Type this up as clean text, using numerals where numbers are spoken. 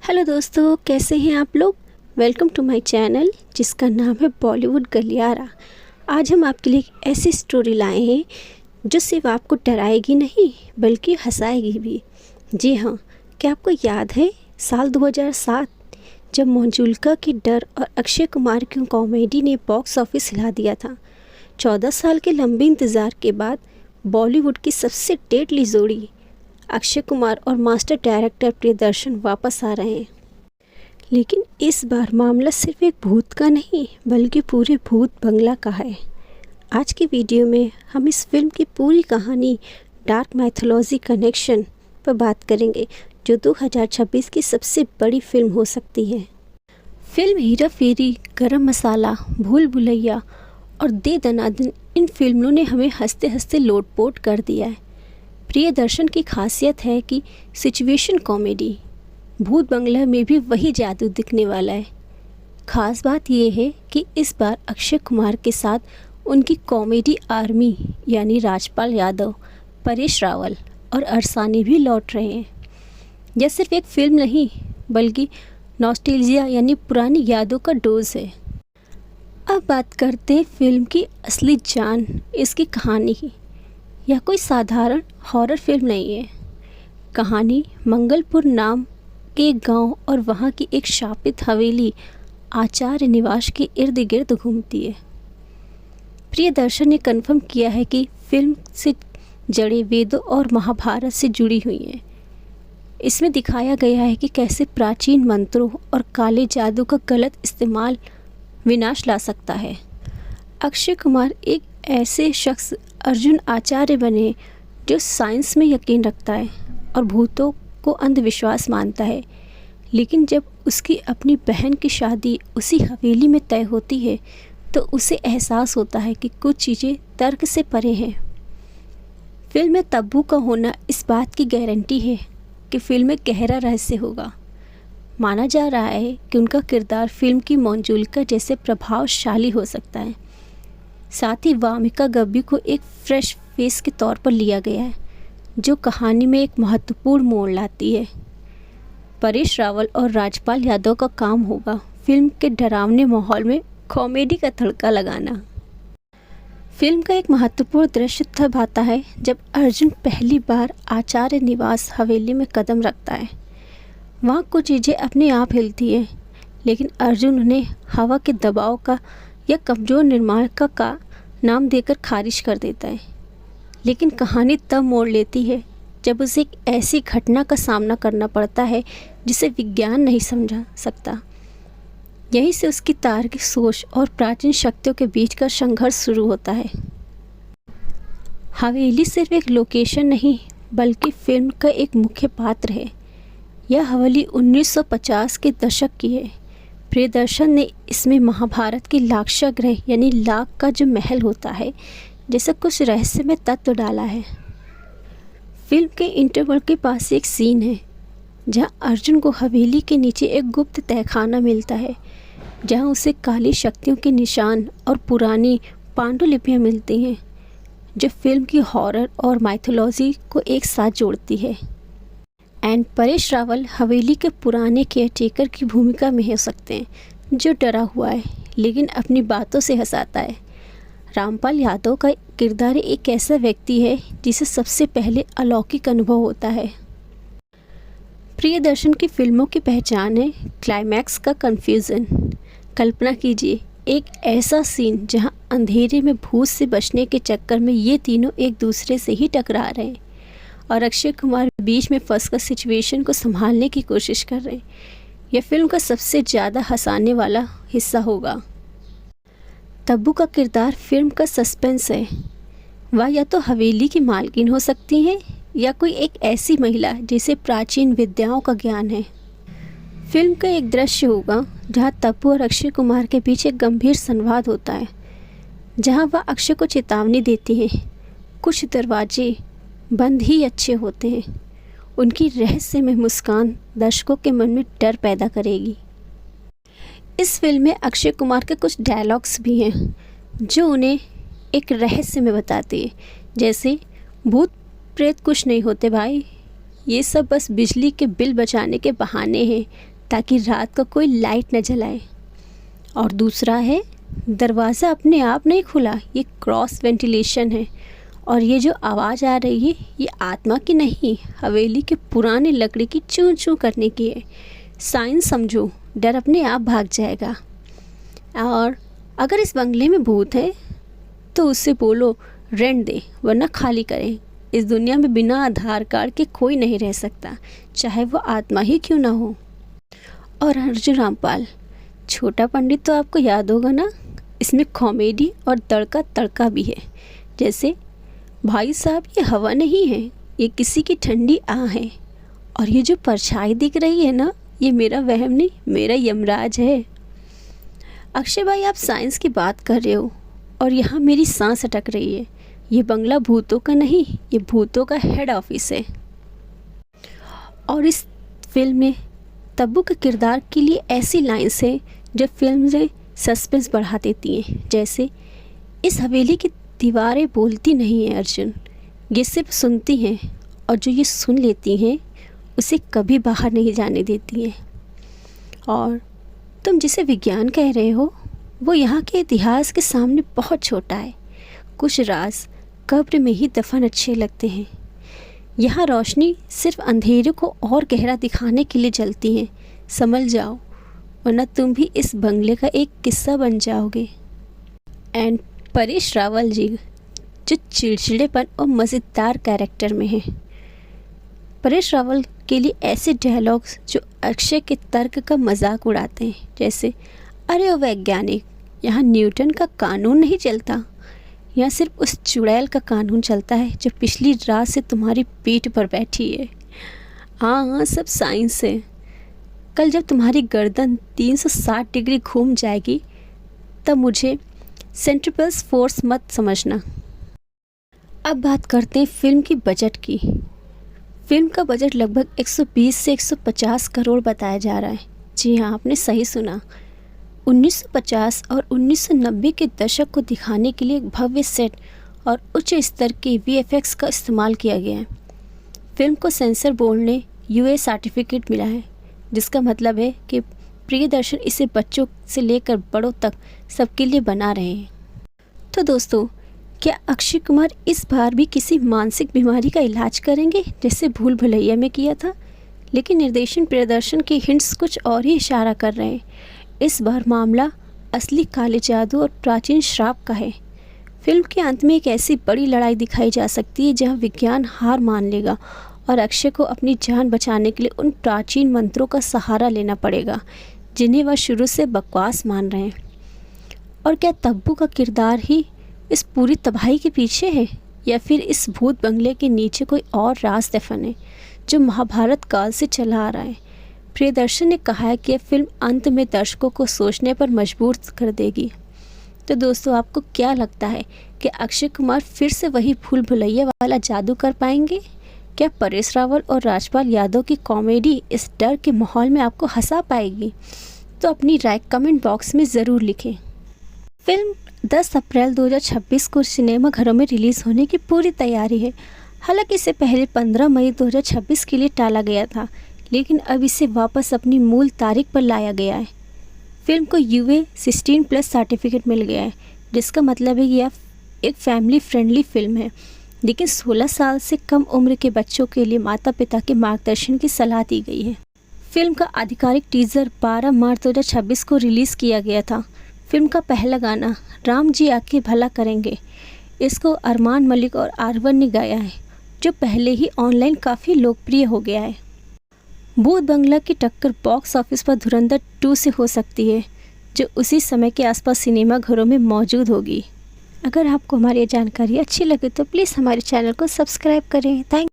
Hello दोस्तों, कैसे हैं आप लोग। वेलकम टू माय चैनल जिसका नाम है बॉलीवुड गलियारा। आज हम आपके लिए एक ऐसी स्टोरी लाए हैं जो सिर्फ आपको डराएगी नहीं बल्कि हंसाएगी भी। जी हाँ, क्या आपको याद है साल 2007 जब मंजुलका की डर और अक्षय कुमार की कॉमेडी ने बॉक्स ऑफिस हिला दिया था। 14 साल के लंबे इंतज़ार के बाद बॉलीवुड की सबसे डेडली जोड़ी अक्षय कुमार और मास्टर डायरेक्टर प्रियदर्शन वापस आ रहे हैं। लेकिन इस बार मामला सिर्फ एक भूत का नहीं बल्कि पूरे भूत बंगला का है। आज की वीडियो में हम इस फिल्म की पूरी कहानी डार्क मैथोलॉजी कनेक्शन पर बात करेंगे जो 2026 की सबसे बड़ी फिल्म हो सकती है। फिल्म हेरा फेरी, गरम मसाला, भूल भुलैया और दे दनादन इन फिल्मों ने हमें हंसते हंसते लोटपोट कर दिया है। प्रियदर्शन की खासियत है कि सिचुएशन कॉमेडी। भूत बंगला में भी वही जादू दिखने वाला है। ख़ास बात यह है कि इस बार अक्षय कुमार के साथ उनकी कॉमेडी आर्मी यानी राजपाल यादव, परेश रावल और अरसानी भी लौट रहे हैं। यह सिर्फ एक फिल्म नहीं बल्कि नॉस्टैल्जिया यानी पुरानी यादों का डोज है। अब बात करते हैं फिल्म की असली जान, इसकी कहानी की। यह कोई साधारण हॉरर फिल्म नहीं है। कहानी मंगलपुर नाम के एक गांव और वहां की एक शापित हवेली आचार्य निवास के इर्द गिर्द घूमती है। प्रियदर्शन ने कन्फर्म किया है कि फिल्म से जड़े वेदों और महाभारत से जुड़ी हुई हैं। इसमें दिखाया गया है कि कैसे प्राचीन मंत्रों और काले जादू का गलत इस्तेमाल विनाश ला सकता है। अक्षय कुमार एक ऐसे शख्स अर्जुन आचार्य बने जो साइंस में यकीन रखता है और भूतों को अंधविश्वास मानता है। लेकिन जब उसकी अपनी बहन की शादी उसी हवेली में तय होती है तो उसे एहसास होता है कि कुछ चीज़ें तर्क से परे हैं। फिल्म में तब्बू का होना इस बात की गारंटी है कि फिल्म में गहरा रहस्य होगा। माना जा रहा है कि उनका किरदार फिल्म की मंजुलका जैसे प्रभावशाली हो सकता है। साथ ही वामिका गब्बी को एक फ्रेश फेस के तौर पर लिया गया है जो कहानी में एक महत्वपूर्ण मोड़ लाती है। परेश रावल और राजपाल यादव का काम होगा फिल्म के डरावने माहौल में कॉमेडी का तड़का लगाना। फिल्म का एक महत्वपूर्ण दृश्य तब आता है जब अर्जुन पहली बार आचार्य निवास हवेली में कदम रखता है। वहाँ कुछ चीज़ें अपने आप हिलती हैं, लेकिन अर्जुन उन्हें हवा के दबाव का या कमज़ोर निर्माण का नाम देकर खारिज कर देता है। लेकिन कहानी तब मोड़ लेती है जब उसे एक ऐसी घटना का सामना करना पड़ता है जिसे विज्ञान नहीं समझा सकता। यहीं से उसकी तार्किक सोच और प्राचीन शक्तियों के बीच का संघर्ष शुरू होता है। हवेली सिर्फ एक लोकेशन नहीं बल्कि फिल्म का एक मुख्य पात्र है। यह हवेली 1950 के दशक की है। प्रियदर्शन ने इसमें महाभारत की लाक्षागृह यानी लाख का जो महल होता है जैसे कुछ रहस्यमय तत्व डाला है। फिल्म के इंटरवल के पास एक सीन है जहां अर्जुन को हवेली के नीचे एक गुप्त तहखाना मिलता है जहां उसे काली शक्तियों के निशान और पुरानी पांडुलिपियां मिलती हैं जो फिल्म की हॉरर और माइथोलॉजी को एक साथ जोड़ती है। एंड परेश रावल हवेली के पुराने केयरटेकर की भूमिका में हो सकते हैं जो डरा हुआ है लेकिन अपनी बातों से हंसाता है। रामपाल यादव का किरदार एक ऐसा व्यक्ति है जिसे सबसे पहले अलौकिक अनुभव होता है। प्रियदर्शन की फिल्मों की पहचान है क्लाइमैक्स का कन्फ्यूज़न। कल्पना कीजिए एक ऐसा सीन जहां अंधेरे में भूत से बचने के चक्कर में ये तीनों एक दूसरे से ही टकरा रहे हैं और अक्षय कुमार बीच में फंसकर सिचुएशन को संभालने की कोशिश कर रहे हैं। यह फिल्म का सबसे ज़्यादा हंसाने वाला हिस्सा होगा। तब्बू का किरदार फिल्म का सस्पेंस है। वह या तो हवेली की मालकिन हो सकती हैं या कोई एक ऐसी महिला जिसे प्राचीन विद्याओं का ज्ञान है। फिल्म का एक दृश्य होगा जहां तब्बू और अक्षय कुमार के बीच एक गंभीर संवाद होता है जहां वह अक्षय को चेतावनी देती हैं कुछ दरवाजे बंद ही अच्छे होते हैं। उनकी रहस्यमय मुस्कान दर्शकों के मन में डर पैदा करेगी। इस फिल्म में अक्षय कुमार के कुछ डायलॉग्स भी हैं जो उन्हें एक रहस्य में बताते हैं, जैसे भूत प्रेत कुछ नहीं होते भाई, ये सब बस बिजली के बिल बचाने के बहाने हैं, ताकि रात को कोई लाइट न जलाए। और दूसरा है दरवाज़ा अपने आप नहीं खुला, ये क्रॉस वेंटिलेशन है। और ये जो आवाज़ आ रही है ये आत्मा की नहीं, हवेली के पुराने लकड़ी की चूं चूं करने की है। साइंस समझो, डर अपने आप भाग जाएगा। और अगर इस बंगले में भूत है तो उससे बोलो रेंट दे वरना खाली करें। इस दुनिया में बिना आधार कार्ड के कोई नहीं रह सकता, चाहे वो आत्मा ही क्यों ना हो। और अर्जुन रामपाल, छोटा पंडित तो आपको याद होगा ना, इसमें कॉमेडी और तड़का तड़का भी है। जैसे भाई साहब ये हवा नहीं है, ये किसी की ठंडी आह है। और ये जो परछाई दिख रही है ना, ये मेरा वहम नहीं, मेरा यमराज है। अक्षय भाई, आप साइंस की बात कर रहे हो और यहाँ मेरी सांस अटक रही है। ये बंगला भूतों का नहीं, ये भूतों का हेड ऑफिस है। और इस फिल्म में तब्बू के किरदार के लिए ऐसी लाइन्स हैं जो फिल्म में सस्पेंस बढ़ा देती हैं। जैसे इस हवेली की दीवारें बोलती नहीं हैं अर्जुन, ये सिर्फ सुनती हैं, और जो ये सुन लेती हैं उसे कभी बाहर नहीं जाने देती हैं। और तुम जिसे विज्ञान कह रहे हो वो यहाँ के इतिहास के सामने बहुत छोटा है। कुछ राज कब्र में ही दफन अच्छे लगते हैं। यहाँ रोशनी सिर्फ अंधेरे को और गहरा दिखाने के लिए जलती है, समझ जाओ, वरना तुम भी इस बंगले का एक किस्सा बन जाओगे। एंड परेश रावल जी जो चिड़चिड़ेपन और मज़ेदार कैरेक्टर में हैं। परेश रावल के लिए ऐसे डायलॉग्स जो अक्षय के तर्क का मजाक उड़ाते हैं। जैसे अरे ओ वैज्ञानिक, यहाँ न्यूटन का कानून नहीं चलता, यहाँ सिर्फ उस चुड़ैल का कानून चलता है जो पिछली रात से तुम्हारी पीठ पर बैठी है। हाँ, सब साइंस है। कल जब तुम्हारी गर्दन 360 डिग्री घूम जाएगी तब मुझे सेंट्रिपेटल फोर्स मत समझना। अब बात करते हैं फिल्म की बजट की। फिल्म का बजट लगभग 120 से 150 करोड़ बताया जा रहा है। जी हाँ, आपने सही सुना। 1950 और 1990 के दशक को दिखाने के लिए एक भव्य सेट और उच्च स्तर के VFX का इस्तेमाल किया गया है। फिल्म को सेंसर बोर्ड ने UA सर्टिफिकेट मिला है, जिसका मतलब है कि प्रियदर्शन इसे बच्चों से लेकर बड़ों तक सबके लिए बना रहे हैं। तो दोस्तों, क्या अक्षय कुमार इस बार भी किसी मानसिक बीमारी का इलाज करेंगे जैसे भूल भुलैया में किया था? लेकिन निर्देशन प्रियदर्शन के हिंट्स कुछ और ही इशारा कर रहे हैं। इस बार मामला असली काले जादू और प्राचीन श्राप का है। फिल्म के अंत में एक ऐसी बड़ी लड़ाई दिखाई जा सकती है जहां विज्ञान हार मान लेगा और अक्षय को अपनी जान बचाने के लिए उन प्राचीन मंत्रों का सहारा लेना पड़ेगा जिन्हें वह शुरू से बकवास मान रहे हैं। और क्या तब्बू का किरदार ही इस पूरी तबाही के पीछे है, या फिर इस भूत बंगले के नीचे कोई और राज दफन है जो महाभारत काल से चला आ रहा है? प्रियदर्शन ने कहा है कि यह फिल्म अंत में दर्शकों को सोचने पर मजबूर कर देगी। तो दोस्तों, आपको क्या लगता है कि अक्षय कुमार फिर से वही भूल भुलैया वाला जादू कर पाएंगे? क्या परेश रावल और राजपाल यादव की कॉमेडी इस डर के माहौल में आपको हंसा पाएगी? तो अपनी राय कमेंट बॉक्स में ज़रूर लिखें। फिल्म 10 अप्रैल 2026 को सिनेमाघरों में रिलीज़ होने की पूरी तैयारी है। हालांकि इसे पहले 15 मई 2026 के लिए टाला गया था, लेकिन अब इसे वापस अपनी मूल तारीख पर लाया गया है। फिल्म को UA 16+ सर्टिफिकेट मिल गया है, जिसका मतलब है कि यह एक फैमिली फ्रेंडली फिल्म है, लेकिन 16 साल से कम उम्र के बच्चों के लिए माता पिता के मार्गदर्शन की सलाह दी गई है। फिल्म का आधिकारिक टीज़र 12 मार्च 2026 को रिलीज़ किया गया था। फिल्म का पहला गाना राम जी आके भला करेंगे, इसको अरमान मलिक और आरवन ने गाया है, जो पहले ही ऑनलाइन काफ़ी लोकप्रिय हो गया है। भूत बंगला की टक्कर बॉक्स ऑफिस पर धुरंधर 2 से हो सकती है, जो उसी समय के आसपास सिनेमाघरों में मौजूद होगी। अगर आपको हमारी जानकारी अच्छी लगे तो प्लीज़ हमारे चैनल को सब्सक्राइब करें। थैंक